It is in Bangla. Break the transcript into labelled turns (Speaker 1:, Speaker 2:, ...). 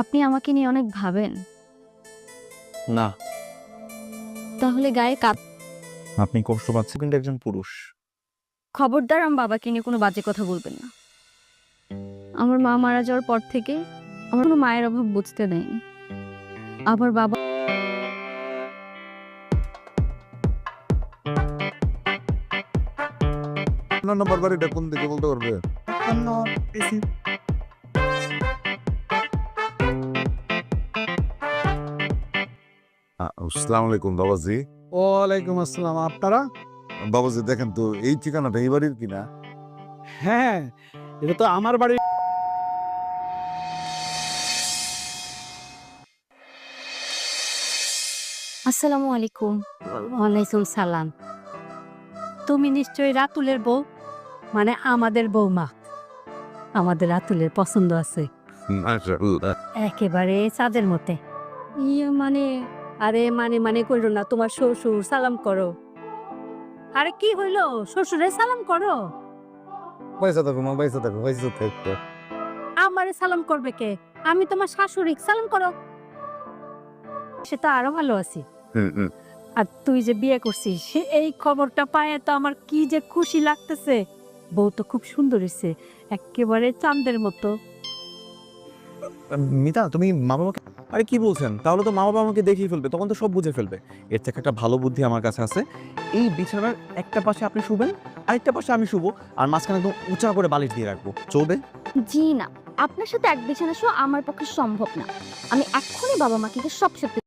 Speaker 1: আপনি আমাকে নিয়ে অনেক ভাবেন।
Speaker 2: না,
Speaker 1: তাহলে গায়ে কাপ।
Speaker 2: আপনি কষ্ট পাচ্ছেন কিন্তু একজন পুরুষ।
Speaker 1: খবরদার আমার বাবাকে নিয়ে কোনো বাজে কথা বলবেন না। আমার মা মারা যাওয়ার পর থেকে আমার কোনো মায়ের অভাব বুঝতে দেয়নি। আবার বাবা
Speaker 3: আপনার নাম্বার বাড়িটা কোন দিকে বলতে পারবে? আসসালামু আলাইকুম বাবাজি।
Speaker 4: ওয়ালাইকুম আসসালাম। আপনারা?
Speaker 3: বাবাজি দেখেন তো এই ঠিকানাটা এই বাড়ির কিনা?
Speaker 4: হ্যাঁ, এটা তো আমার বাড়ি।
Speaker 1: আসসালামু আলাইকুম।
Speaker 5: ওয়ালাইকুম সালাম। তুমি নিশ্চয়ই রাতুলের বউ, মানে আমাদের বৌমা। আমাদের রাতুলের পছন্দ আছে
Speaker 3: মাশাআল্লাহ।
Speaker 5: একেবারে চাঁদের মতে। ইয়ে মানে, আরে মানে করো না, তোমার শ্বশুর সালাম করো। আরে কি হইলো, শ্বশুরে সালাম করো।
Speaker 3: পয়সা থাকো মা, পয়সা থাকো, পয়সা থাকো।
Speaker 5: আমারে সালাম করবে কে? আমি তোমার শাশুড়ি, সালাম করো। সে তো আরো ভালো আছি। আর তুই যে বিয়ে করছিস, সে এই খবরটা পায় তো আমার কি যে খুশি লাগতেছে। বউ তো খুব সুন্দর হয়েছে, একেবারে চাঁদের মতো।
Speaker 2: মিতা, তুমি মা বাবাকে আরে কি বলছেন? তাহলে তো মা বাবা আমাকে দেখিয়ে ফেলবে, তখন তো সব বুঝে ফেলবে। এর থেকে একটা ভালো বুদ্ধি আমার কাছে আছে। এই বিছানার একটা পাশে আপনি শুবেন, আরেকটা পাশে আমি শুবো, আর মাঝখানে একদম উঁচা করে বালিশ দিয়ে রাখবো। চলবে?
Speaker 1: জি না, আপনার সাথে এক বিছানা শোয়া আমার পক্ষে সম্ভব না। আমি এক্ষুনি বাবা মাকে গিয়ে সব সত্যি